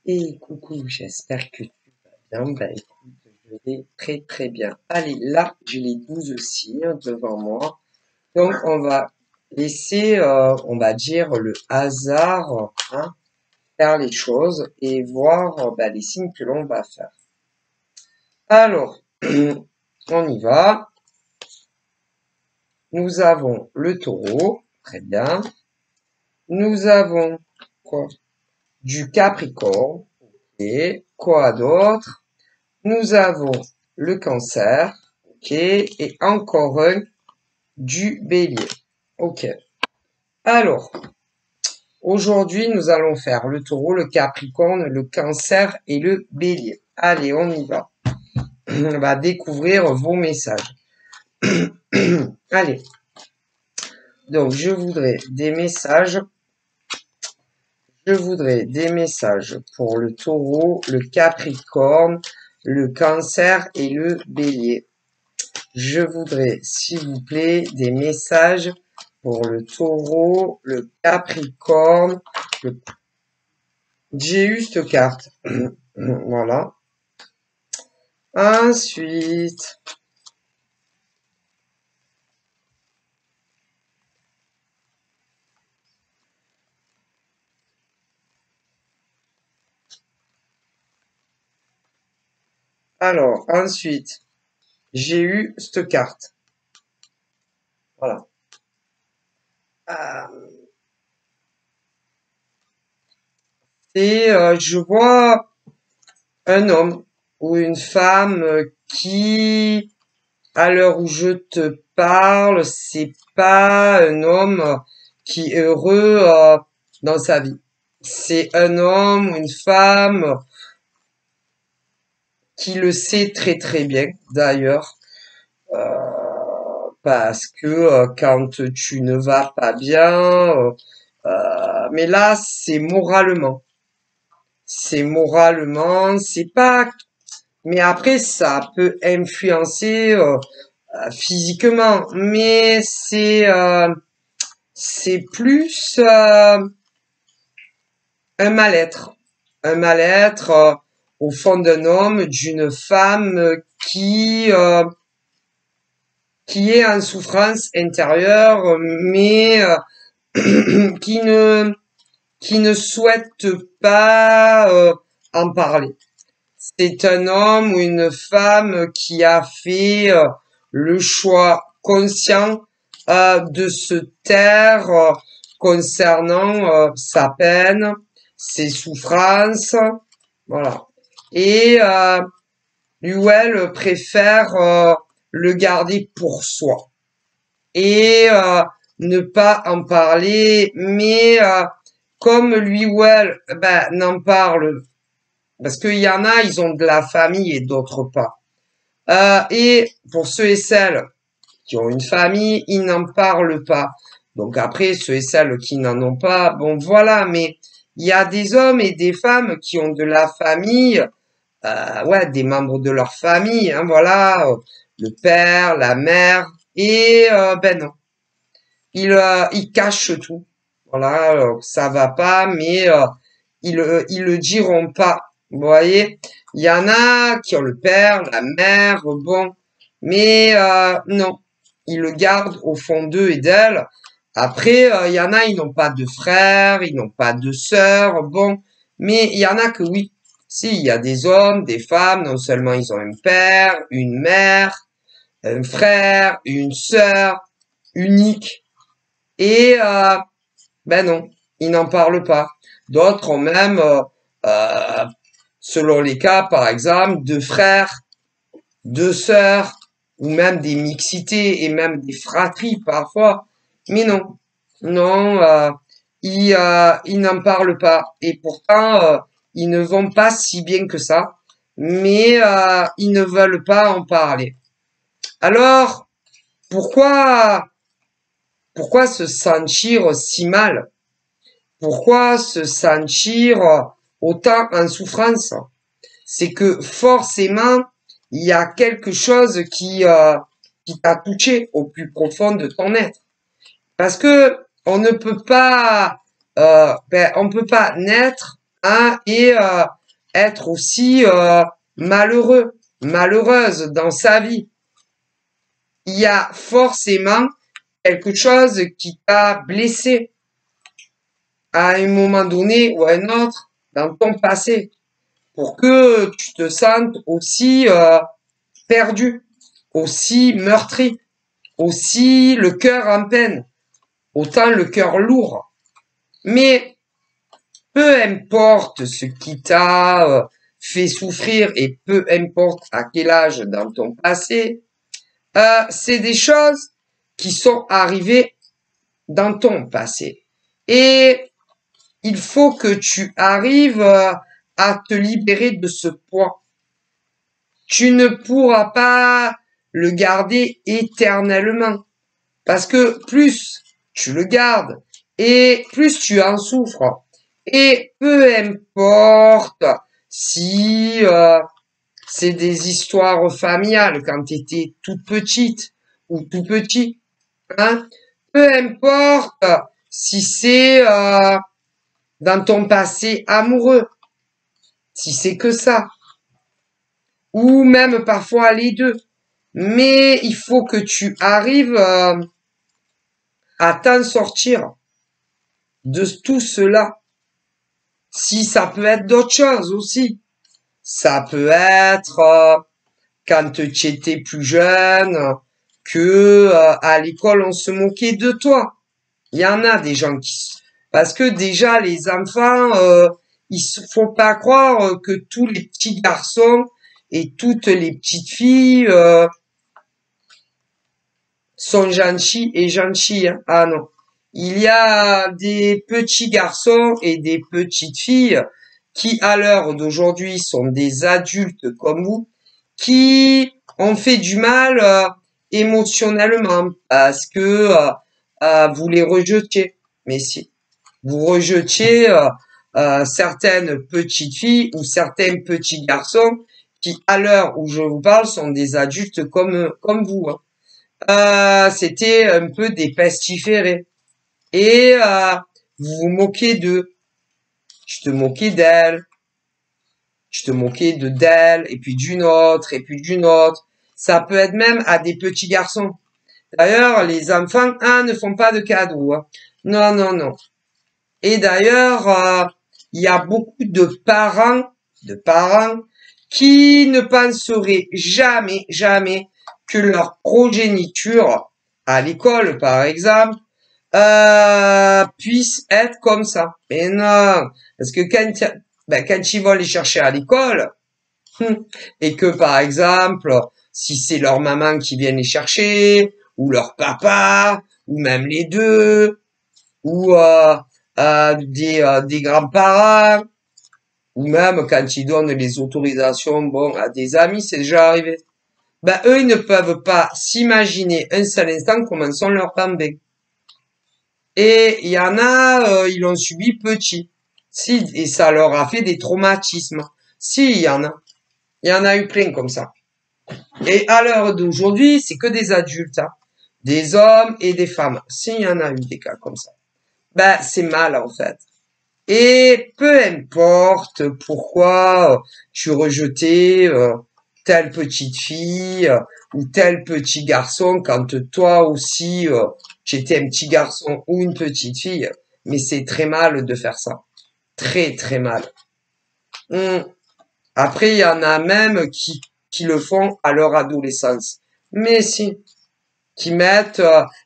Et coucou, j'espère que tu vas bien. Bah écoute, je vais très très bien. Allez, là, j'ai les 12 signes devant moi. Donc on va laisser, on va dire, le hasard hein, faire les choses et voir les signes que l'on va faire. Alors, on y va. Nous avons le taureau, très bien. Nous avons quoi? Du capricorne. Et quoi d'autre? Nous avons le cancer, ok, et encore un du bélier, ok. Alors, aujourd'hui, nous allons faire le taureau, le capricorne, le cancer et le bélier. Allez, on y va. On va découvrir vos messages. Allez. Donc, je voudrais des messages. Je voudrais des messages pour le taureau, le capricorne, le cancer et le bélier. Je voudrais, s'il vous plaît, des messages pour le taureau, le capricorne. J'ai eu cette carte. Voilà. Ensuite, ensuite, j'ai eu cette carte. Voilà. Et je vois un homme ou une femme qui, à l'heure où je te parle, c'est pas un homme qui est heureux dans sa vie. C'est un homme ou une femme qui le sait très très bien, d'ailleurs, parce que quand tu ne vas pas bien, mais là, c'est moralement, c'est pas, mais après, ça peut influencer physiquement, mais c'est plus un mal-être au fond d'un homme, d'une femme qui est en souffrance intérieure, mais qui ne souhaite pas en parler. C'est un homme ou une femme qui a fait le choix conscient de se taire concernant sa peine, ses souffrances, voilà. Et lui ou elle préfère le garder pour soi et ne pas en parler, mais comme lui ou elle n'en parle, parce qu'il y en a, ils ont de la famille et d'autres pas. Et pour ceux et celles qui ont une famille, ils n'en parlent pas. Donc après, ceux et celles qui n'en ont pas, bon voilà, mais il y a des hommes et des femmes qui ont de la famille, ouais, des membres de leur famille, hein, voilà, le père, la mère, et non, ils cachent tout. Voilà, ça va pas, mais ils le diront pas. Vous voyez, il y en a qui ont le père, la mère, bon, mais non, ils le gardent au fond d'eux et d'elles. Après, il y en a, ils n'ont pas de frères, ils n'ont pas de sœurs, bon, mais il y en a que oui. Si, il y a des hommes, des femmes, non seulement ils ont un père, une mère, un frère, une sœur, unique, et non, ils n'en parlent pas. D'autres ont même, euh, selon les cas, par exemple, deux frères, deux sœurs, ou même des mixités et même des fratries parfois. Mais non, non, ils n'en parlent pas. Et pourtant, ils ne vont pas si bien que ça, mais ils ne veulent pas en parler. Alors, pourquoi, pourquoi se sentir si mal? Pourquoi se sentir autant en souffrance? C'est que forcément, il y a quelque chose qui t'a touché au plus profond de ton être. Parce que on ne peut pas, on peut pas naître hein, et être aussi malheureux, malheureuse dans sa vie. Il y a forcément quelque chose qui t'a blessé à un moment donné ou à un autre dans ton passé pour que tu te sentes aussi perdu, aussi meurtri, aussi le cœur en peine, autant le cœur lourd. Mais peu importe ce qui t'a fait souffrir et peu importe à quel âge dans ton passé, c'est des choses qui sont arrivées dans ton passé. Et il faut que tu arrives à te libérer de ce poids. Tu ne pourras pas le garder éternellement. Parce que plus tu le gardes et plus tu en souffres. Et peu importe si c'est des histoires familiales quand tu étais toute petite ou tout petit, hein, peu importe si c'est dans ton passé amoureux, si c'est que ça, ou même parfois les deux. Mais il faut que tu arrives à t'en sortir de tout cela. Si ça peut être d'autres choses aussi. Ça peut être quand tu étais plus jeune, que à l'école on se moquait de toi. Il y en a des gens qui... Parce que déjà les enfants, il faut pas croire que tous les petits garçons et toutes les petites filles sont gentils et gentils. Hein. Ah non. Il y a des petits garçons et des petites filles qui, à l'heure d'aujourd'hui, sont des adultes comme vous, qui ont fait du mal émotionnellement parce que vous les rejetiez. Mais si, vous rejetiez certaines petites filles ou certains petits garçons qui, à l'heure où je vous parle, sont des adultes comme vous. Hein. C'était un peu des pestiférés. Et vous vous moquez d'eux. Tu te moquais d'elle. Tu te moquais d'elle, et puis d'une autre, et puis d'une autre. Ça peut être même à des petits garçons. D'ailleurs, les enfants, ne font pas de cadeaux. Hein. Non, non, non. Et d'ailleurs, il y a beaucoup de parents qui ne penseraient jamais, jamais que leur progéniture, à l'école par exemple, puisse être comme ça. Mais non, parce que quand ils vont les chercher à l'école, et que par exemple, si c'est leur maman qui vient les chercher, ou leur papa, ou même les deux, ou des grands-parents, ou même quand ils donnent les autorisations, bon, à des amis, c'est déjà arrivé. Ben, eux, ils ne peuvent pas s'imaginer un seul instant comment sont leurs bambins. Et il y en a, ils l'ont subi petit. Si, et ça leur a fait des traumatismes. Si, il y en a. Il y en a eu plein comme ça. Et à l'heure d'aujourd'hui, c'est que des adultes, hein. Des hommes et des femmes. Si, il y en a eu des cas comme ça. Ben, c'est mal, en fait. Et peu importe pourquoi tu rejetais telle petite fille ou tel petit garçon quand toi aussi tu étais un petit garçon ou une petite fille, mais c'est très mal de faire ça. Très très mal. Après, il y en a même qui le font à leur adolescence. Mais si, qui mettent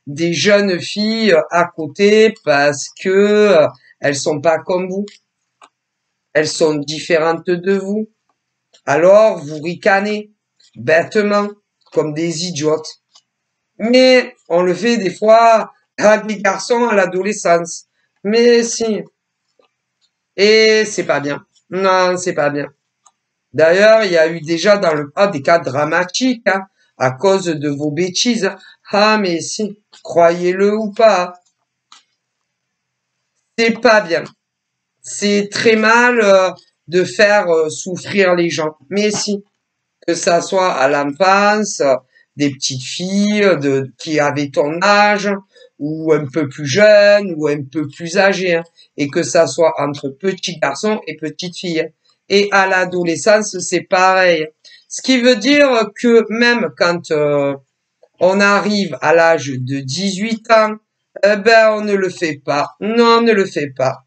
des jeunes filles à côté parce que elles sont pas comme vous. Elles sont différentes de vous. Alors, vous ricanez bêtement, comme des idiotes. Mais on le fait des fois à des garçons à l'adolescence. Mais si. Et c'est pas bien. Non, c'est pas bien. D'ailleurs, il y a eu déjà dans le cas des cas dramatiques, hein, à cause de vos bêtises. Ah, mais si, croyez-le ou pas, c'est pas bien. C'est très mal de faire souffrir les gens. Mais si, que ça soit à l'enfance, des petites filles qui avaient ton âge, ou un peu plus jeune, ou un peu plus âgé, hein, et que ça soit entre petits garçons et petites filles. Et à l'adolescence, c'est pareil. Ce qui veut dire que même quand on arrive à l'âge de 18 ans, eh ben on ne le fait pas. Non, on ne le fait pas.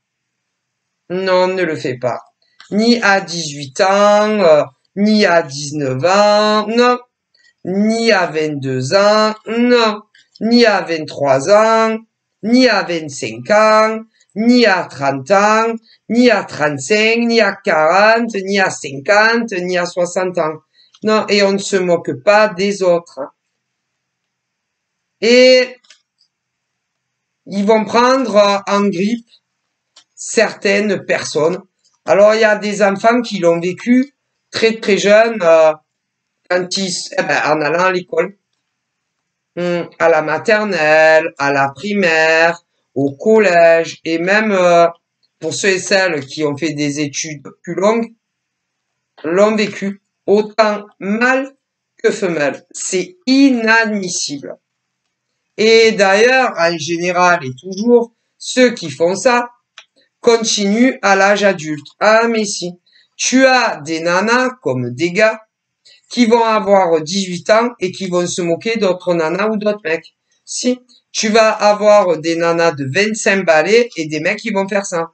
Non, on ne le fait pas. Ni à 18 ans, ni à 19 ans, non. Ni à 22 ans, non. Ni à 23 ans, ni à 25 ans, ni à 30 ans, ni à 35, ni à 40, ni à 50, ni à 60 ans. Non, et on ne se moque pas des autres. Et ils vont prendre en grippe certaines personnes. Alors, il y a des enfants qui l'ont vécu très très jeunes quand en allant à l'école, à la maternelle, à la primaire, au collège, et même pour ceux et celles qui ont fait des études plus longues, l'ont vécu autant mâle que femelle. C'est inadmissible. Et d'ailleurs, en général et toujours, ceux qui font ça continuent à l'âge adulte. Ah, mais si. Tu as des nanas comme des gars qui vont avoir 18 ans et qui vont se moquer d'autres nanas ou d'autres mecs. Si. Tu vas avoir des nanas de 25 balais et des mecs qui vont faire ça.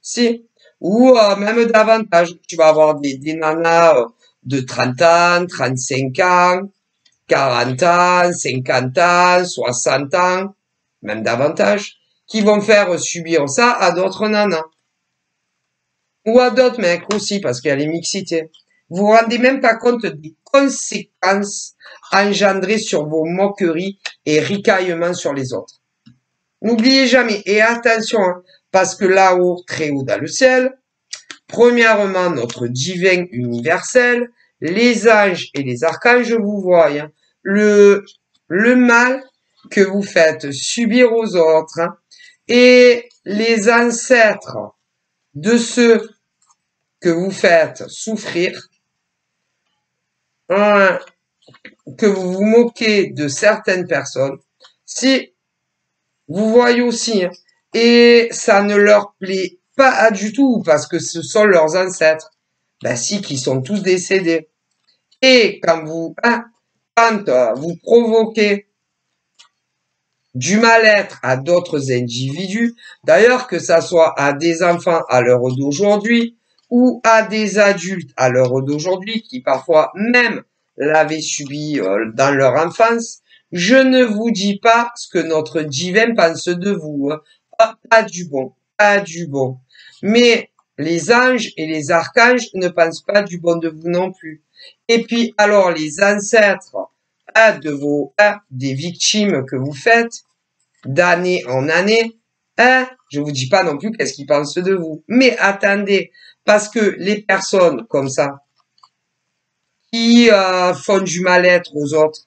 Si. Ou même davantage. Tu vas avoir des nanas de 30 ans, 35 ans, 40 ans, 50 ans, 60 ans, même davantage, qui vont faire subir ça à d'autres nanas. Ou à d'autres mecs aussi, parce qu'il y a les mixités. Vous vous rendez même pas compte des conséquences engendrées sur vos moqueries et ricaillements sur les autres. N'oubliez jamais, et attention, hein, parce que là-haut, très haut dans le ciel, premièrement, notre divin universel, les anges et les archanges vous voient. Hein, le mal que vous faites subir aux autres, hein, et les ancêtres de ceux que vous faites souffrir, hein, que vous vous moquez de certaines personnes, si vous voyez aussi, hein, et ça ne leur plaît pas du tout parce que ce sont leurs ancêtres, ben si, qui sont tous décédés. Et quand vous provoquez du mal-être à d'autres individus, d'ailleurs que ça soit à des enfants à l'heure d'aujourd'hui ou à des adultes à l'heure d'aujourd'hui qui parfois même l'avaient subi dans leur enfance, je ne vous dis pas ce que notre divin pense de vous. Hein. Ah, pas du bon, pas du bon. Mais les anges et les archanges ne pensent pas du bon de vous non plus. Et puis alors les ancêtres de vos des victimes que vous faites d'année en année, je vous dis pas non plus qu'est-ce qu'ils pensent de vous. Mais attendez, parce que les personnes comme ça qui font du mal-être aux autres,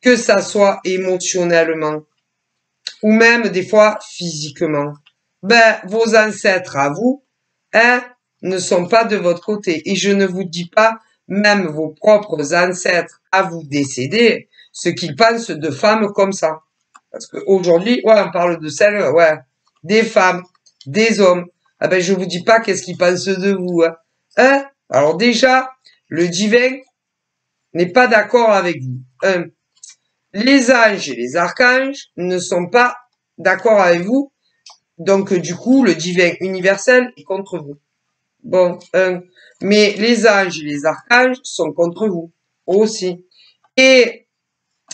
que ça soit émotionnellement ou même des fois physiquement, ben vos ancêtres à vous, ne sont pas de votre côté. Et je ne vous dis pas même vos propres ancêtres à vous décéder, ce qu'ils pensent de femmes comme ça. Parce qu'aujourd'hui, ouais, on parle de celles, ouais, des femmes, des hommes. Ah ben, je vous dis pas qu'est-ce qu'ils pensent de vous, hein. Hein? Alors déjà, le divin n'est pas d'accord avec vous. Les anges et les archanges ne sont pas d'accord avec vous. Donc, du coup, le divin universel est contre vous. Bon, mais les anges et les archanges sont contre vous aussi. Et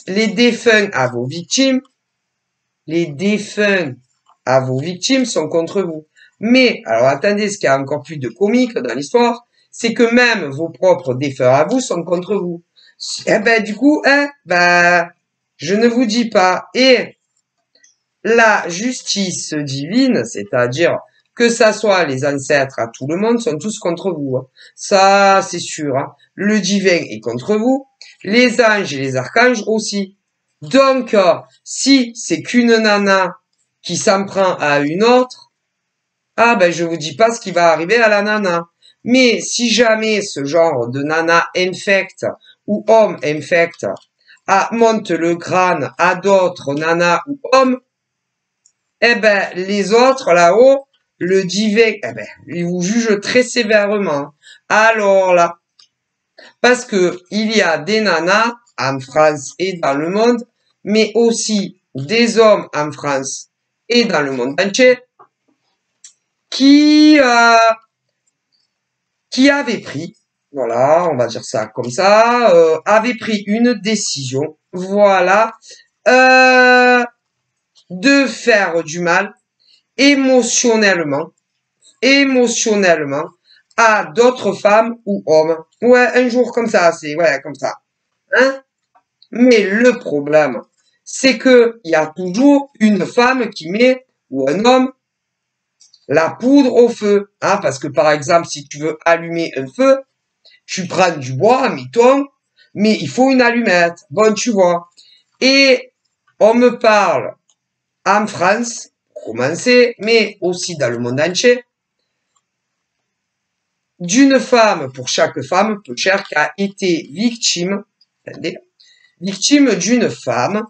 les défunts à vos victimes, sont contre vous. Mais, alors attendez, ce qui a encore plus de comique dans l'histoire, c'est que même vos propres défunts à vous sont contre vous. Eh ben, du coup, je ne vous dis pas. Et la justice divine, c'est-à-dire que ça soit les ancêtres à tout le monde, sont tous contre vous. Hein. Ça, c'est sûr. Hein. Le divin est contre vous. Les anges et les archanges aussi. Donc, si c'est qu'une nana qui s'en prend à une autre, ah ben je vous dis pas ce qui va arriver à la nana. Mais si jamais ce genre de nana infecte ou homme infecte monte le crâne à d'autres nanas ou hommes, eh ben, les autres là-haut, le divin, eh ben, ils vous jugent très sévèrement. Alors là, parce que il y a des nanas en France et dans le monde, mais aussi des hommes en France et dans le monde entier, qui avaient pris, voilà, on va dire ça comme ça, avaient pris une décision, voilà, de faire du mal émotionnellement à d'autres femmes ou hommes. Ouais, un jour comme ça, c'est, ouais, comme ça. Hein? Mais le problème, c'est que il y a toujours une femme qui met, ou un homme, la poudre au feu. Hein? Parce que par exemple, si tu veux allumer un feu, tu prends du bois, mettons, mais il faut une allumette. Bon, tu vois. Et on me parle en France, pour commencer, mais aussi dans le monde entier, d'une femme, pour chaque femme, peu cher, qui a été victime, attendez, victime d'une femme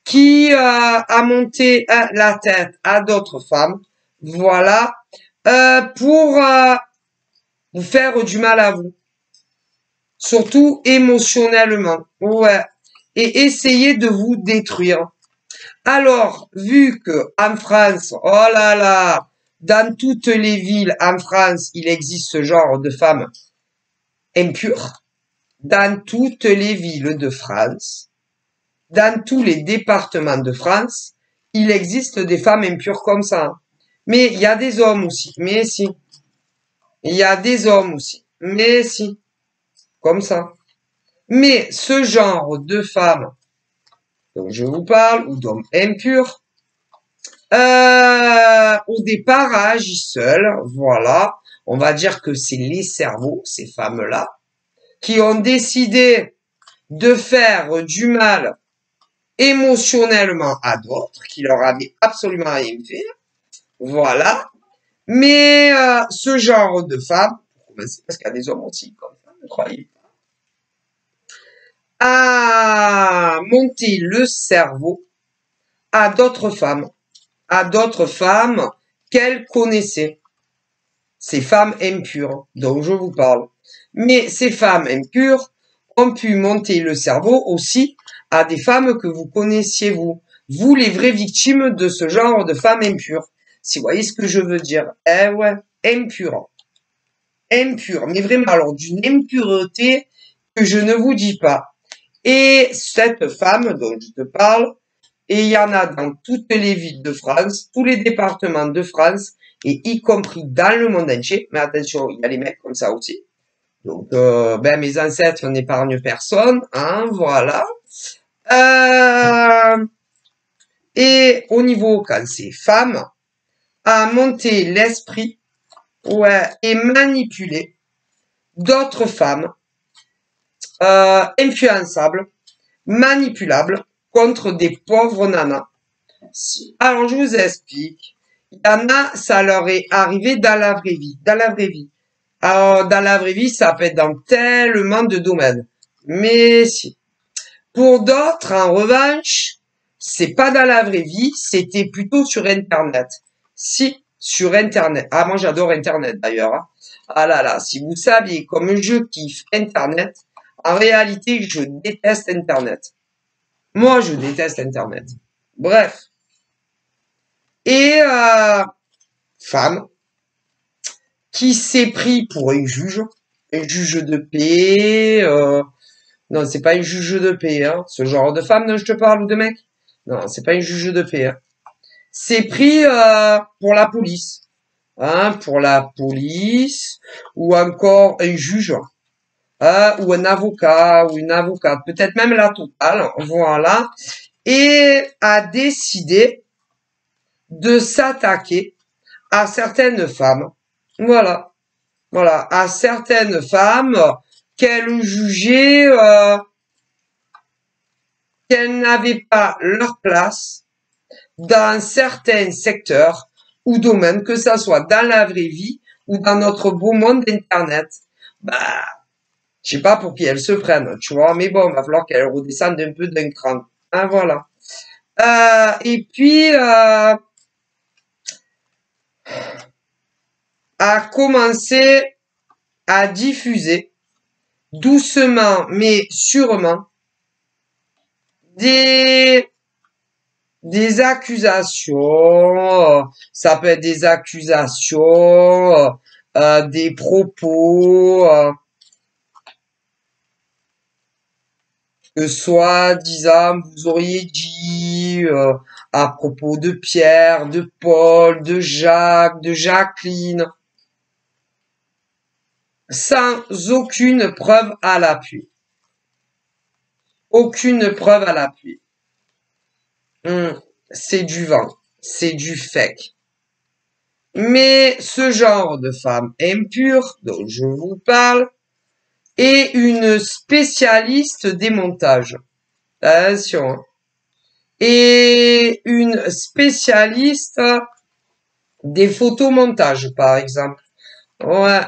qui a monté la tête à d'autres femmes, voilà, pour vous faire du mal à vous, surtout émotionnellement, ouais, et essayer de vous détruire. Alors, vu que en France, oh là là, dans toutes les villes en France, il existe ce genre de femmes impures, dans toutes les villes de France, dans tous les départements de France, il existe des femmes impures comme ça. Mais il y a des hommes aussi. Mais si. Il y a des hommes aussi. Mais si. Comme ça. Mais ce genre de femmes dont je vous parle, ou d'hommes impurs, au départ agissent seuls. Voilà. On va dire que c'est les cerveaux, ces femmes-là, qui ont décidé de faire du mal émotionnellement à d'autres qui leur avaient absolument rien fait. Voilà. Mais ce genre de femme, parce qu'il y a des hommes aussi comme ça, ne croyez pas, a monté le cerveau à d'autres femmes qu'elle connaissait. Ces femmes impures dont je vous parle. Mais ces femmes impures ont pu monter le cerveau aussi à des femmes que vous connaissiez vous. Vous, les vraies victimes de ce genre de femmes impures. Si vous voyez ce que je veux dire. Eh ouais, impure. Impure. Mais vraiment, alors d'une impureté que je ne vous dis pas. Et cette femme dont je te parle, et il y en a dans toutes les villes de France, tous les départements de France, et y compris dans le monde entier. Mais attention, il y a les mecs comme ça aussi. Donc, ben, mes ancêtres n'épargnent personne, hein, voilà. Et au niveau, quand c'est femme, à monter l'esprit, ouais, et manipuler d'autres femmes, influençables, manipulables, contre des pauvres nanas. Alors, je vous explique. Il y en a, ça leur est arrivé dans la vraie vie. Dans la vraie vie. Alors, dans la vraie vie, ça peut être dans tellement de domaines. Mais si. Pour d'autres, en revanche, c'est pas dans la vraie vie, c'était plutôt sur Internet. Si, sur Internet. Ah, moi, j'adore Internet, d'ailleurs. Hein. Ah là là, si vous saviez comme je kiffe Internet, en réalité, je déteste Internet. Moi, je déteste Internet. Bref. Et femme qui s'est pris pour un juge de paix. Non, c'est pas un juge de paix, hein. Ce genre de femme dont je te parle ou de mec. Non, c'est pas un juge de paix. Hein. C'est pris pour la police, hein, pour la police ou encore un juge, ou un avocat ou une avocate, peut-être même la totale. Voilà, et a décidé de s'attaquer à certaines femmes, voilà, à certaines femmes qu'elle jugeait qu'elles n'avaient pas leur place dans certains secteurs ou domaines, que ça soit dans la vraie vie ou dans notre beau monde d'Internet. Bah, Je sais pas pour qui elles se prennent, tu vois, mais bon, il va falloir qu'elles redescendent un peu d'un cran. Hein, voilà. Et puis, à commencer à diffuser doucement mais sûrement des des accusations, ça peut être des accusations, des propos, que soi-disant vous auriez dit à propos de Pierre, de Paul, de Jacques, de Jacqueline, sans aucune preuve à l'appui. Aucune preuve à l'appui. C'est du vent, c'est du fake. Mais ce genre de femme impure dont je vous parle est une spécialiste des montages. Attention. Hein. Et une spécialiste des photomontages, par exemple. Ouais,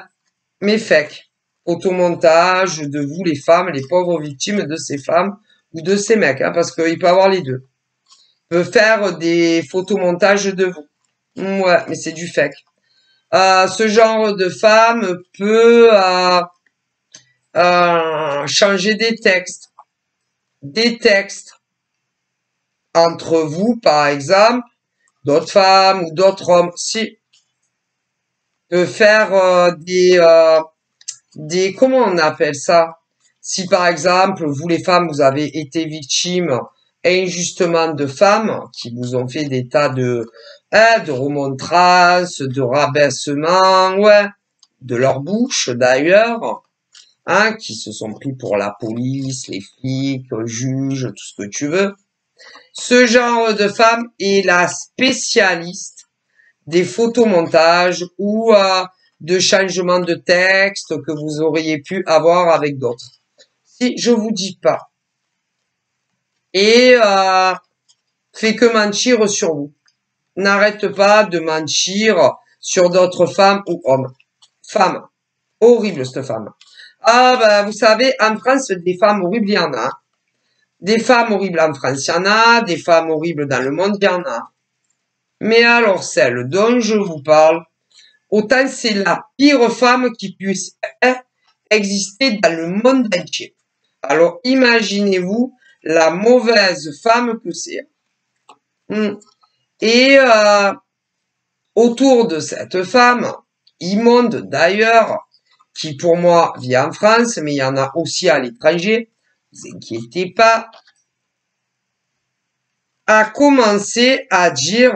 mais fake. Photomontage de vous, les femmes, les pauvres victimes de ces femmes ou de ces mecs, hein, parce qu'il peut avoir les deux. Il peut faire des photomontages de vous. Ouais, mais c'est du fake. Ce genre de femme peut changer des textes. Des textes entre vous, par exemple, d'autres femmes ou d'autres hommes. Si, peut faire des comment on appelle ça? Si par exemple, vous les femmes, vous avez été victimes injustement de femmes qui vous ont fait des tas de remontrances, de rabaissements, ouais, de leur bouche d'ailleurs, hein, qui se sont pris pour la police, les flics, le juge, tout ce que tu veux. Ce genre de femme est la spécialiste des photomontages ou de changements de texte que vous auriez pu avoir avec d'autres. Si je vous dis pas. Et fait que mentir sur vous. N'arrête pas de mentir sur d'autres femmes ou hommes. Femmes. Horrible cette femme. Ah ben vous savez, en France, des femmes horribles, il y en a. Des femmes horribles en France, il y en a. Des femmes horribles dans le monde, il y en a. Mais alors celle dont je vous parle, autant c'est la pire femme qui puisse exister dans le monde entier. Alors imaginez-vous la mauvaise femme que c'est. Et autour de cette femme, immonde d'ailleurs, qui pour moi vit en France, mais il y en a aussi à l'étranger, ne vous inquiétez pas, a commencé à dire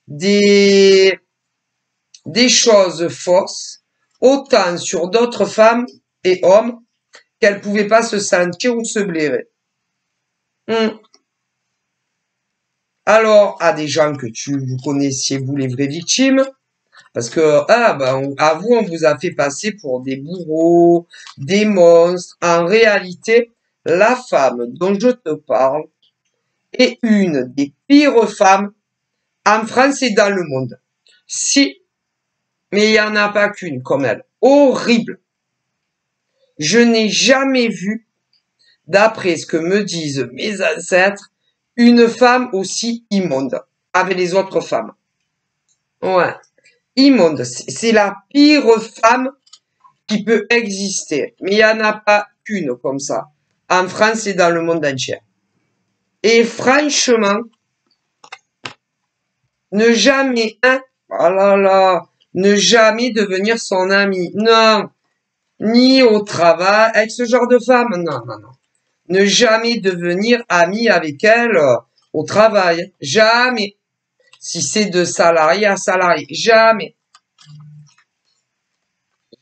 des choses fausses, autant sur d'autres femmes et hommes qu'elles pouvaient pas se sentir ou se blairer. Alors, à des gens que vous connaissiez, vous les vraies victimes, parce que à vous, on vous a fait passer pour des bourreaux, des monstres. En réalité, la femme dont je te parle est une des pires femmes en France et dans le monde. Si, mais il n'y en a pas qu'une comme elle. Horrible. Je n'ai jamais vu, d'après ce que me disent mes ancêtres, une femme aussi immonde avec les autres femmes. Ouais. Immonde. C'est la pire femme qui peut exister. Mais il n'y en a pas qu'une comme ça. En France et dans le monde entier. Et franchement, ne jamais, oh là là, ne jamais devenir son ami. Non. Ni au travail, avec ce genre de femme. Non, non, non. Ne jamais devenir ami avec elle au travail. Jamais. Si c'est de salarié à salarié. Jamais.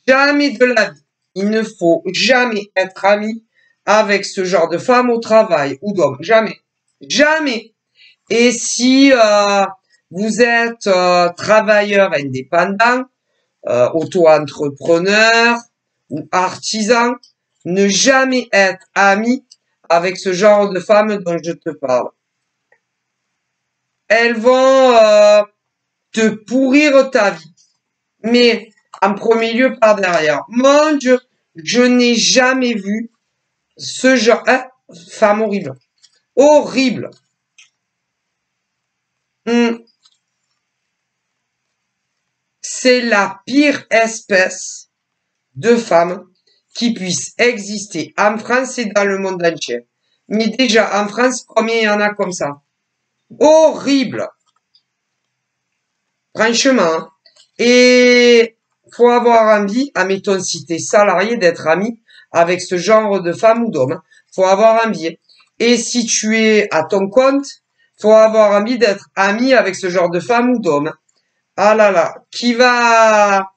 Jamais de la vie. Il ne faut jamais être ami avec ce genre de femme au travail ou d'homme. Jamais. Jamais. Et si vous êtes travailleur indépendant, auto-entrepreneur ou artisan, ne jamais être ami avec ce genre de femmes dont je te parle. Elles vont te pourrir ta vie. Mais en premier lieu par derrière. Mon Dieu, Je n'ai jamais vu ce genre... Hein, femme horrible. Horrible. C'est la pire espèce de femme qui puisse exister en France et dans le monde entier. Mais déjà, en France, combien il y en a comme ça? Horrible. Franchement. Et faut avoir envie, admettons si t'es salarié, d'être ami avec ce genre de femme ou d'homme. Faut avoir envie. Et si tu es à ton compte, faut avoir envie d'être ami avec ce genre de femme ou d'homme. Ah là là, qui va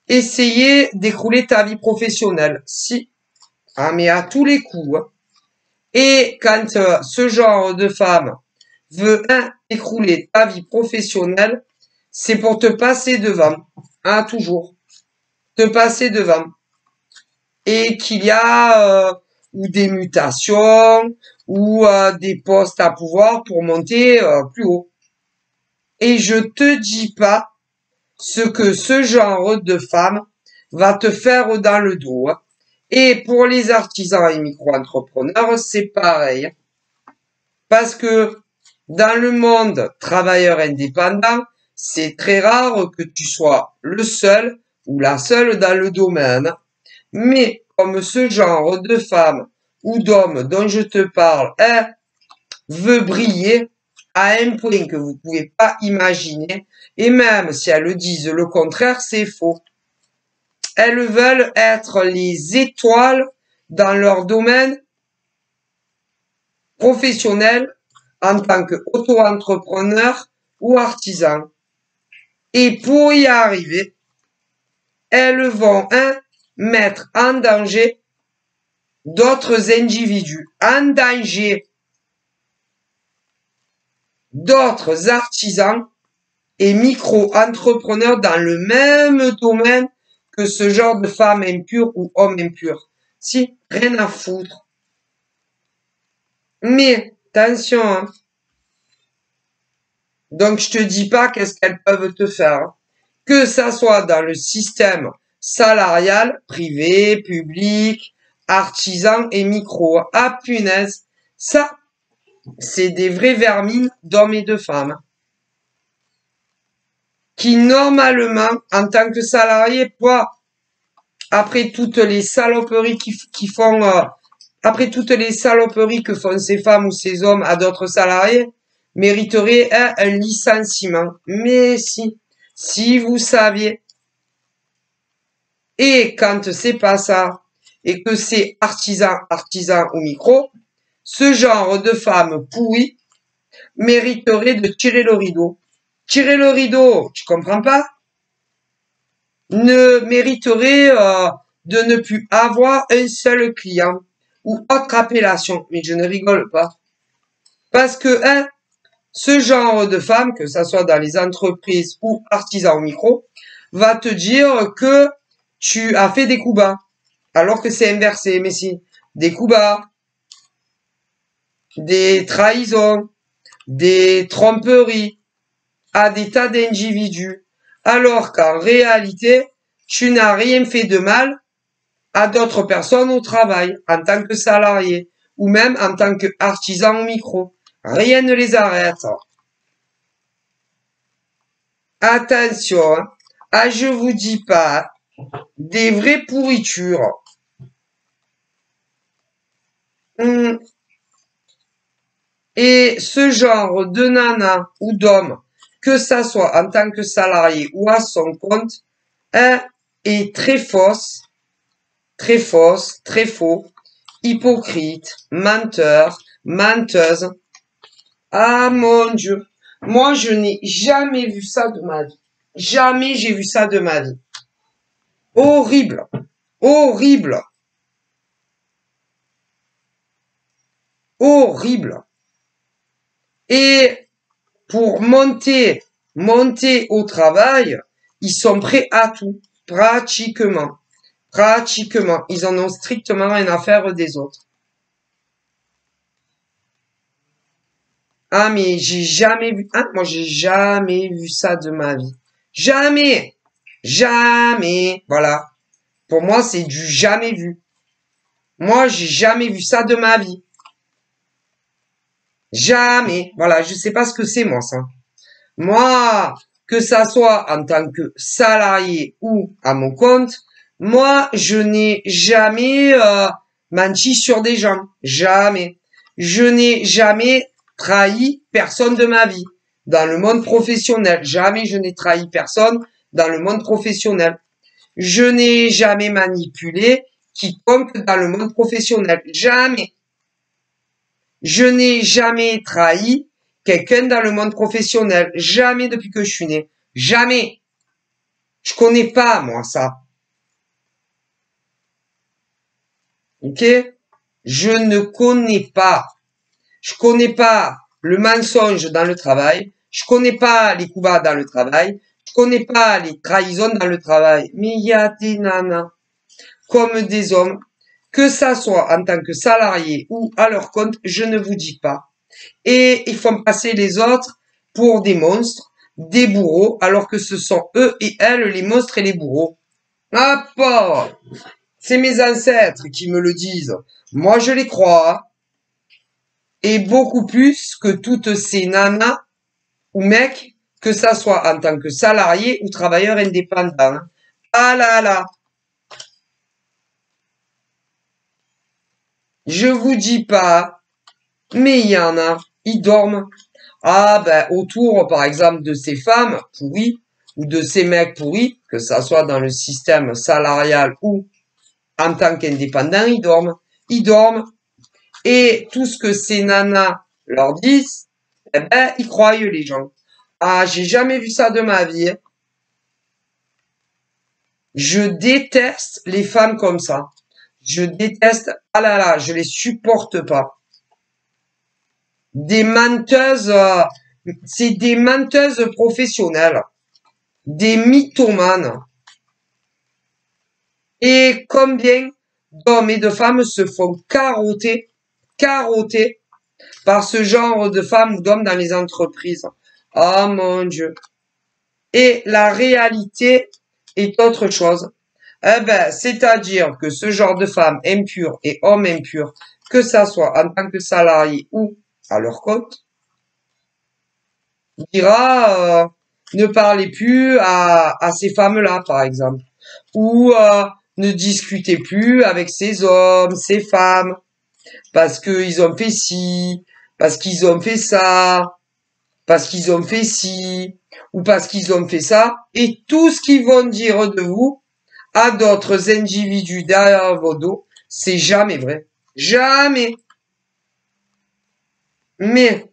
essayer d'écrouler ta vie professionnelle. Si. Ah mais à tous les coups. Hein. Et quand ce genre de femme veut écrouler ta vie professionnelle, c'est pour te passer devant. Hein, toujours. Te passer devant. Et qu'il y a ou des mutations ou des postes à pouvoir pour monter plus haut. Et je te dis pas ce que ce genre de femme va te faire dans le dos. Hein. Et pour les artisans et micro-entrepreneurs, c'est pareil. Parce que dans le monde travailleur indépendant, c'est très rare que tu sois le seul ou la seule dans le domaine. Mais comme ce genre de femme ou d'homme dont je te parle veut briller à un point que vous ne pouvez pas imaginer, et même si elles disent le contraire, c'est faux. Elles veulent être les étoiles dans leur domaine professionnel en tant qu'auto-entrepreneur ou artisan. Et pour y arriver, elles vont mettre en danger d'autres individus, en danger d'autres artisans et micro-entrepreneurs dans le même domaine que ce genre de femme impure ou homme impur. Si, rien à foutre. Mais, attention, hein. Donc, je te dis pas qu'est-ce qu'elles peuvent te faire. Que ça soit dans le système salarial, privé, public, artisan et micro. Ah, punaise. Ça, c'est des vraies vermines d'hommes et de femmes. Qui, normalement, en tant que salarié, après toutes les saloperies qui font, après toutes les saloperies que font ces femmes ou ces hommes à d'autres salariés, mériteraient un licenciement. Mais si vous saviez. Et quand c'est pas ça, et que c'est artisan ou micro, ce genre de femme pourrie mériterait de tirer le rideau. Tirer le rideau, tu comprends pas? Ne mériterait de ne plus avoir un seul client ou autre appellation. Mais je ne rigole pas. Parce que, ce genre de femme, que ça soit dans les entreprises ou artisans ou micro, va te dire que tu as fait des coups bas. Alors que c'est inversé. Mais si, des coups bas, des trahisons, des tromperies à des tas d'individus. Alors qu'en réalité, tu n'as rien fait de mal à d'autres personnes au travail, en tant que salarié, ou même en tant qu'artisan au micro. Rien ne les arrête. Attention, hein. Ah, je vous dis pas, des vraies pourritures. Et ce genre de nana ou d'homme, que ça soit en tant que salarié ou à son compte, est très fausse, très faux, hypocrite, menteur, menteuse. Ah mon Dieu, moi je n'ai jamais vu ça de ma vie. Jamais j'ai vu ça de ma vie. Horrible, horrible, horrible. Et pour monter au travail, ils sont prêts à tout, pratiquement. Ils en ont strictement rien à faire des autres. Ah, mais j'ai jamais vu, moi j'ai jamais vu ça de ma vie. Jamais, voilà. Pour moi, c'est du jamais vu. Moi, j'ai jamais vu ça de ma vie. Jamais. Voilà, je sais pas ce que c'est, moi, ça. Moi, que ça soit en tant que salarié ou à mon compte, moi, je n'ai jamais menti sur des gens. Jamais. Je n'ai jamais trahi personne de ma vie. Dans le monde professionnel, jamais je n'ai trahi personne dans le monde professionnel. Je n'ai jamais manipulé quiconque dans le monde professionnel. Jamais. Je n'ai jamais trahi quelqu'un dans le monde professionnel. Jamais depuis que je suis né. Jamais. Je connais pas, moi, ça. Ok? Je ne connais pas. Je connais pas le mensonge dans le travail. Je connais pas les coups bas dans le travail. Je connais pas les trahisons dans le travail. Mais il y a des nanas comme des hommes, que ça soit en tant que salarié ou à leur compte, je ne vous dis pas. Et ils font passer les autres pour des monstres, des bourreaux, alors que ce sont eux et elles les monstres et les bourreaux. Ah, pas! C'est mes ancêtres qui me le disent. Moi, je les crois. Et beaucoup plus que toutes ces nanas ou mecs, que ça soit en tant que salarié ou travailleur indépendant. Ah là là! Je vous dis pas, mais il y en a, ils dorment. Ah ben autour, par exemple, de ces femmes pourries ou de ces mecs pourris, que ça soit dans le système salarial ou en tant qu'indépendant, ils dorment. Ils dorment. Et tout ce que ces nanas leur disent, eh ben, ils croient les gens. Ah, j'ai jamais vu ça de ma vie. Je déteste les femmes comme ça. Je déteste, ah là là, je les supporte pas. Des menteuses, c'est des menteuses professionnelles, des mythomanes. Et combien d'hommes et de femmes se font carotter par ce genre de femmes ou d'hommes dans les entreprises. Oh mon Dieu. Et la réalité est autre chose. Eh ben, c'est-à-dire que ce genre de femmes impures et hommes impurs, que ça soit en tant que salarié ou à leur compte, dira ne parlez plus à ces femmes-là, par exemple. Ou ne discutez plus avec ces hommes, ces femmes, parce qu'ils ont fait ci, parce qu'ils ont fait ça, parce qu'ils ont fait ci, ou parce qu'ils ont fait ça, et tout ce qu'ils vont dire de vous à d'autres individus derrière vos dos, c'est jamais vrai. Jamais. Mais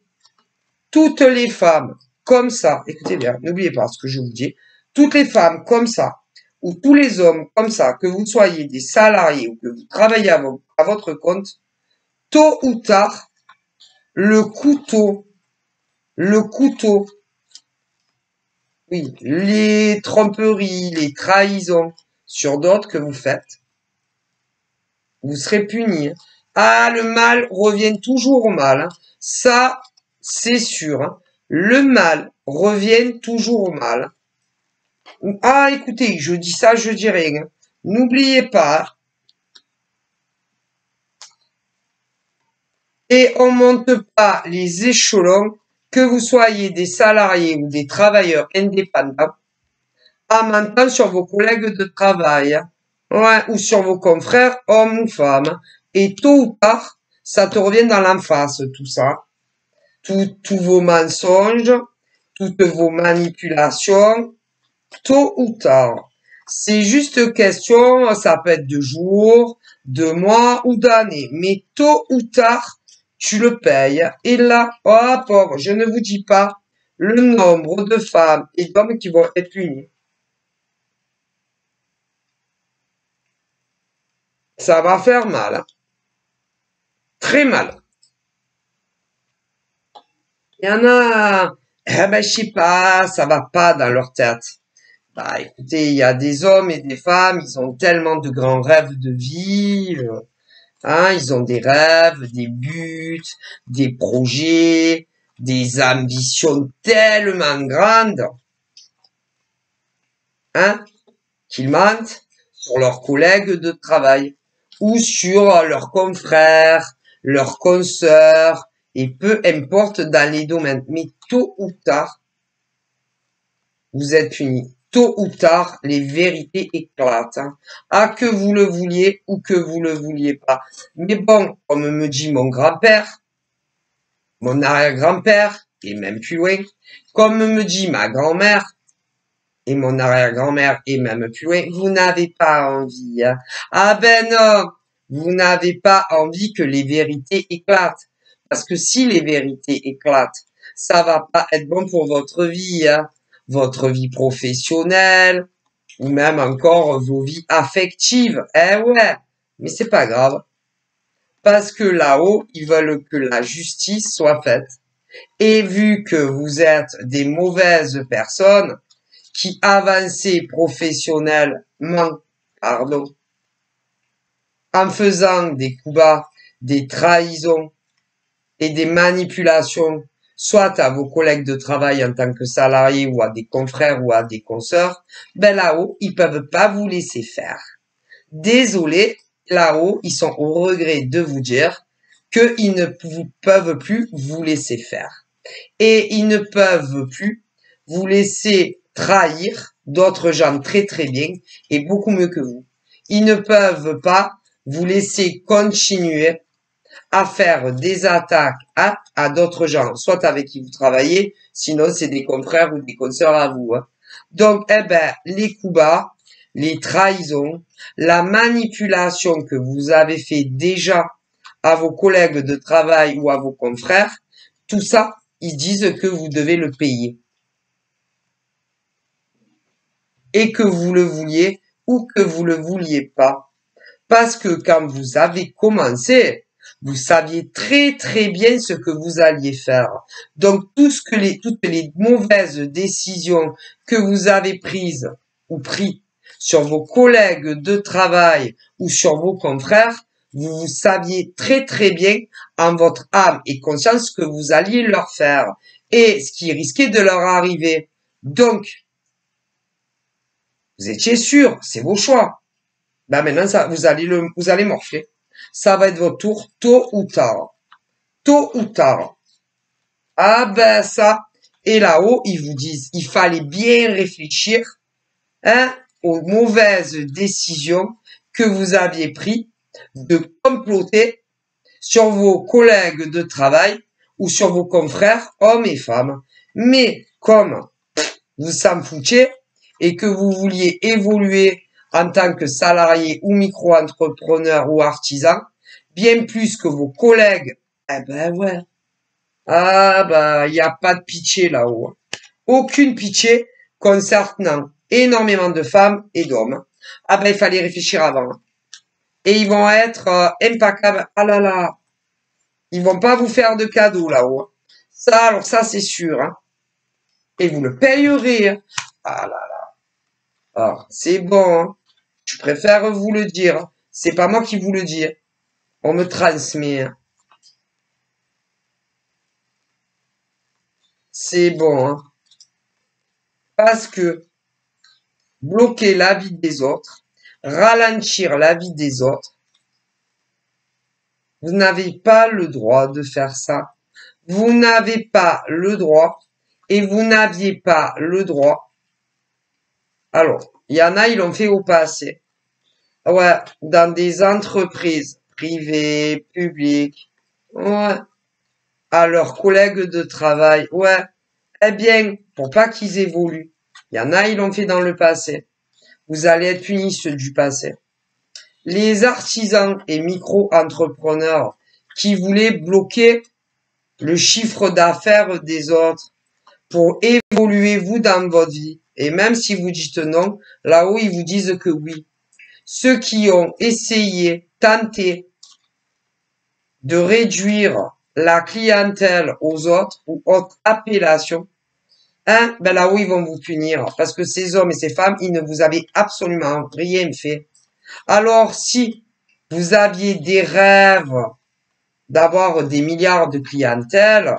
toutes les femmes comme ça, écoutez bien, n'oubliez pas ce que je vous dis, toutes les femmes comme ça, ou tous les hommes comme ça, que vous soyez des salariés ou que vous travaillez à votre compte, tôt ou tard, le couteau, oui, les tromperies, les trahisons sur d'autres que vous faites, vous serez punis. Ah, le mal revient toujours au mal. Hein. Ça, c'est sûr. Hein. Le mal revient toujours au mal. Ah, écoutez, je dis ça, je dis rien. N'oubliez pas. Et on monte pas les échelons, que vous soyez des salariés ou des travailleurs indépendants, en mentant sur vos collègues de travail. Hein. Ouais, ou sur vos confrères, hommes ou femmes. Et tôt ou tard, ça te revient dans l'en face, tout ça. Tous vos mensonges, toutes vos manipulations, tôt ou tard. C'est juste question, ça peut être de jours, de mois ou d'années, mais tôt ou tard, tu le payes. Et là, oh pauvre, je ne vous dis pas le nombre de femmes et d'hommes qui vont être punis. Ça va faire mal, hein. Très mal. Il y en a, eh ben, je sais pas, ça va pas dans leur tête. Bah, écoutez, il y a des hommes et des femmes, ils ont tellement de grands rêves de vie, hein, ils ont des rêves, des buts, des projets, des ambitions tellement grandes, hein, qu'ils mentent sur leurs collègues de travail ou sur leurs confrères, leurs consoeurs, et peu importe dans les domaines. Mais tôt ou tard, vous êtes punis. Tôt ou tard, les vérités éclatent. Hein. Ah, que vous le vouliez ou que vous le vouliez pas. Mais bon, comme me dit mon grand-père, mon arrière-grand-père, et même plus loin, comme me dit ma grand-mère, et mon arrière-grand-mère, et même plus loin, vous n'avez pas envie. Hein. Ah ben non, vous n'avez pas envie que les vérités éclatent. Parce que si les vérités éclatent, ça va pas être bon pour votre vie. Hein. Votre vie professionnelle, ou même encore vos vies affectives. Eh ouais, mais c'est pas grave. Parce que là-haut, ils veulent que la justice soit faite. Et vu que vous êtes des mauvaises personnes qui avancez professionnellement, pardon, en faisant des coups bas, des trahisons et des manipulations, soit à vos collègues de travail en tant que salariés ou à des confrères ou à des consoeurs, ben là-haut, ils peuvent pas vous laisser faire. Désolé, là-haut, ils sont au regret de vous dire qu'ils ne peuvent plus vous laisser faire. Et ils ne peuvent plus vous laisser trahir d'autres gens très très bien et beaucoup mieux que vous. Ils ne peuvent pas vous laisser continuer à faire des attaques à d'autres gens, soit avec qui vous travaillez, sinon c'est des confrères ou des consoeurs à vous. Hein. Donc, eh ben, les coups bas, les trahisons, la manipulation que vous avez fait déjà à vos collègues de travail ou à vos confrères, tout ça, ils disent que vous devez le payer. Et que vous le vouliez ou que vous le vouliez pas. Parce que quand vous avez commencé, vous saviez très très bien ce que vous alliez faire. Donc toutes les mauvaises décisions que vous avez prises ou pris sur vos collègues de travail ou sur vos confrères, vous saviez très très bien en votre âme et conscience ce que vous alliez leur faire et ce qui risquait de leur arriver. Donc, vous étiez sûr, c'est vos choix. Ben maintenant, ça, vous allez morfler. Ça va être votre tour tôt ou tard. Tôt ou tard. Ah ben ça. Et là-haut, ils vous disent, il fallait bien réfléchir hein, aux mauvaises décisions que vous aviez prises de comploter sur vos collègues de travail ou sur vos confrères, hommes et femmes. Mais comme vous s'en foutiez et que vous vouliez évoluer en tant que salarié ou micro-entrepreneur ou artisan, bien plus que vos collègues, eh ben ouais. Ah bah, il n'y a pas de pitié là-haut. Aucune pitié concernant énormément de femmes et d'hommes. Ah ben, il fallait réfléchir avant. Et ils vont être impeccables. Ah là là. Ils vont pas vous faire de cadeaux là-haut. Ça, alors ça, c'est sûr. Hein. Et vous le payerez. Hein. Ah là là. Alors, c'est bon. Hein. Je préfère vous le dire. C'est pas moi qui vous le dis. On me transmet. Hein. C'est bon. Hein. Parce que bloquer la vie des autres, ralentir la vie des autres, vous n'avez pas le droit de faire ça. Vous n'avez pas le droit et vous n'aviez pas le droit. Alors, il y en a, ils l'ont fait au passé. Ouais, dans des entreprises privées, publiques. Ouais, à leurs collègues de travail. Ouais, eh bien, pour pas qu'ils évoluent. Il y en a, ils l'ont fait dans le passé. Vous allez être punis ceux du passé. Les artisans et micro-entrepreneurs qui voulaient bloquer le chiffre d'affaires des autres pour évoluer vous dans votre vie. Et même si vous dites non, là-haut, ils vous disent que oui. Ceux qui ont essayé, tenté de réduire la clientèle aux autres ou autres appellations, hein, ben là-haut, ils vont vous punir. Parce que ces hommes et ces femmes, ils ne vous avaient absolument rien fait. Alors, si vous aviez des rêves d'avoir des milliards de clientèle,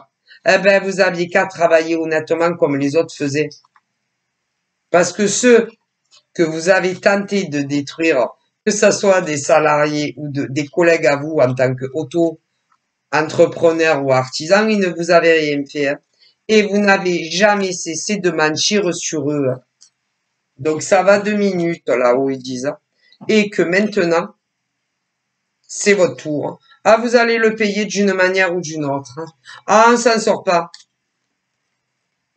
eh ben, vous aviez qu'à travailler honnêtement comme les autres faisaient. Parce que ceux que vous avez tenté de détruire, que ce soit des salariés ou des collègues à vous en tant qu'auto-entrepreneur ou artisan, ils ne vous avaient rien fait. Hein. Et vous n'avez jamais cessé de mentir sur eux. Hein. Donc ça va 2 minutes là où ils disent. Hein. Et que maintenant, c'est votre tour. Hein. Ah, vous allez le payer d'une manière ou d'une autre. Hein. Ah, on s'en sort pas.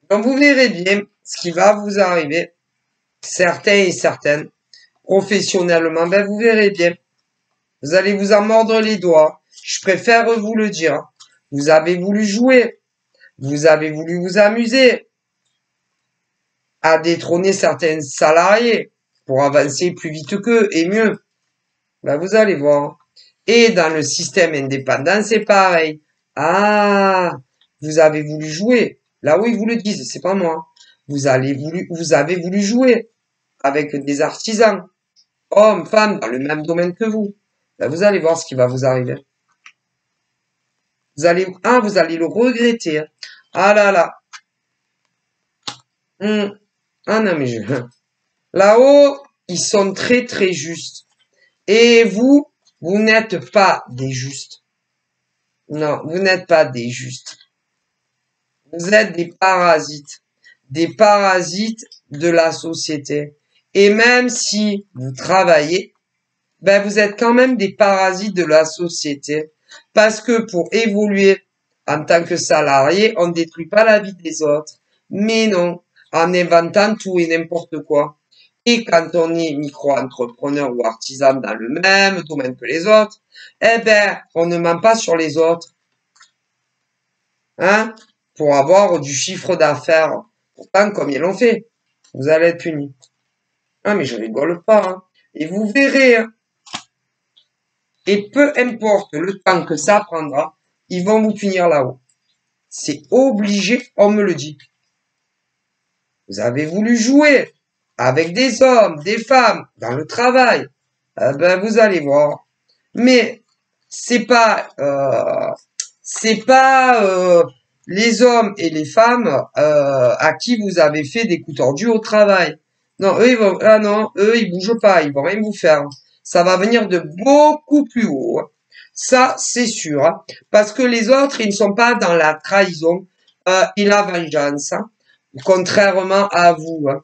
Donc vous verrez bien ce qui va vous arriver. Certains et certaines, professionnellement, ben vous verrez bien. Vous allez vous en mordre les doigts. Je préfère vous le dire. Vous avez voulu jouer. Vous avez voulu vous amuser à détrôner certains salariés pour avancer plus vite qu'eux et mieux. Ben vous allez voir. Et dans le système indépendant, c'est pareil. Ah, vous avez voulu jouer. Là où ils vous le disent, c'est pas moi. Vous avez voulu jouer avec des artisans, hommes, femmes, dans le même domaine que vous. Ben, vous allez voir ce qui va vous arriver. Vous allez le regretter. Hein. Ah là là. Ah non, mais là-haut, ils sont très très justes. Et vous n'êtes pas des justes. Non, vous n'êtes pas des justes. Vous êtes des parasites. Des parasites de la société. Et même si vous travaillez, ben vous êtes quand même des parasites de la société. Parce que pour évoluer en tant que salarié, on ne détruit pas la vie des autres. Mais non, en inventant tout et n'importe quoi. Et quand on est micro-entrepreneur ou artisan dans le même domaine que les autres, eh ben, on ne ment pas sur les autres. Hein? Pour avoir du chiffre d'affaires. Pourtant, comme ils l'ont fait, vous allez être punis. Ah, mais je rigole pas. Hein. Et vous verrez. Hein. Et peu importe le temps que ça prendra, ils vont vous punir là-haut. C'est obligé, on me le dit. Vous avez voulu jouer avec des hommes, des femmes, dans le travail. Ben, vous allez voir. Mais c'est pas les hommes et les femmes à qui vous avez fait des coups tordus au travail. Non, eux ils bougent pas, ils vont rien vous faire. Ça va venir de beaucoup plus haut. Hein. Ça, c'est sûr. Hein. Parce que les autres, ils ne sont pas dans la trahison et la vengeance. Hein. Contrairement à vous. Hein.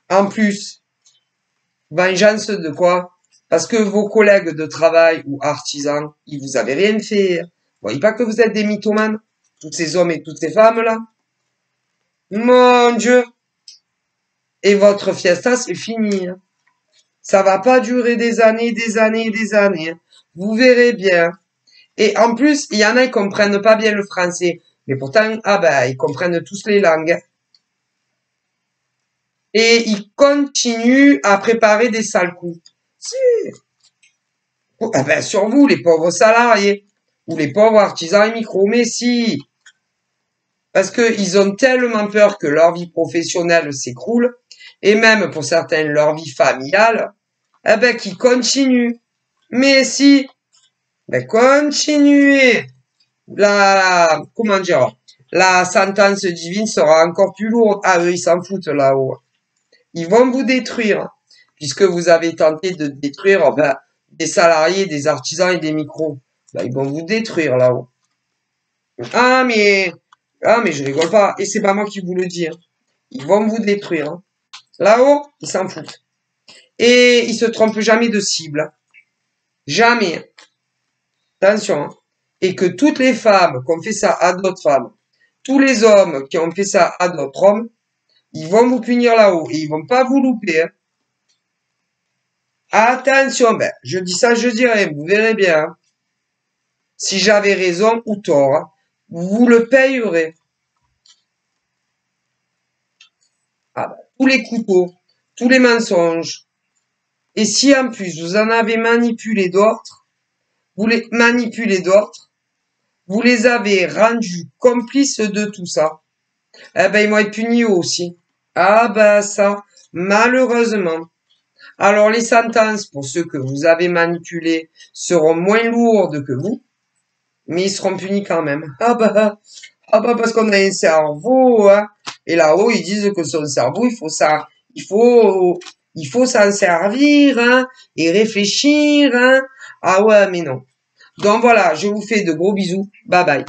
En plus, vengeance de quoi? Parce que vos collègues de travail ou artisans, ils vous avaient rien fait. Vous voyez pas que vous êtes des mythomanes? Tous ces hommes et toutes ces femmes-là? Mon Dieu! Et votre fiesta, c'est fini. Hein. Ça va pas durer des années, des années, des années. Hein. Vous verrez bien. Et en plus, il y en a, ils comprennent pas bien le français. Mais pourtant, ah ben, ils comprennent tous les langues. Et ils continuent à préparer des sales coups. Si. Ah ben, sur vous, les pauvres salariés. Ou les pauvres artisans et micros. Mais si. Parce qu'ils ont tellement peur que leur vie professionnelle s'écroule. Et même pour certains, leur vie familiale. Eh ben, qu'ils continuent. Mais si. Ben, continuez. Comment dire, la sentence divine sera encore plus lourde. Ah, eux, ils s'en foutent là-haut. Ils vont vous détruire. Puisque vous avez tenté de détruire, des salariés, des artisans et des micros. Ben, ils vont vous détruire là-haut. Ah, mais je rigole pas. Et c'est pas moi qui vous le dis. Hein. Ils vont vous détruire. Hein. Là-haut, ils s'en foutent. Et ils se trompent jamais de cible. Hein. Jamais. Attention. Hein. Et que toutes les femmes qui ont fait ça à d'autres femmes, tous les hommes qui ont fait ça à d'autres hommes, ils vont vous punir là-haut. Et ils vont pas vous louper. Hein. Attention, ben, je dis ça, je dirais, vous verrez bien. Hein. Si j'avais raison ou tort, hein, vous le payerez. Ah ben, tous les couteaux, tous les mensonges. Et si en plus vous en avez manipulé d'autres, vous les avez rendus complices de tout ça, eh ben ils vont être punis aussi. Ah ben ça, malheureusement. Alors les sentences pour ceux que vous avez manipulés seront moins lourdes que vous, mais ils seront punis quand même. Ah bah parce qu'on a un cerveau, hein. Et là-haut, ils disent que son cerveau, il faut s'en servir, hein, et réfléchir, hein. Ah ouais, mais non. Donc voilà, je vous fais de gros bisous. Bye bye.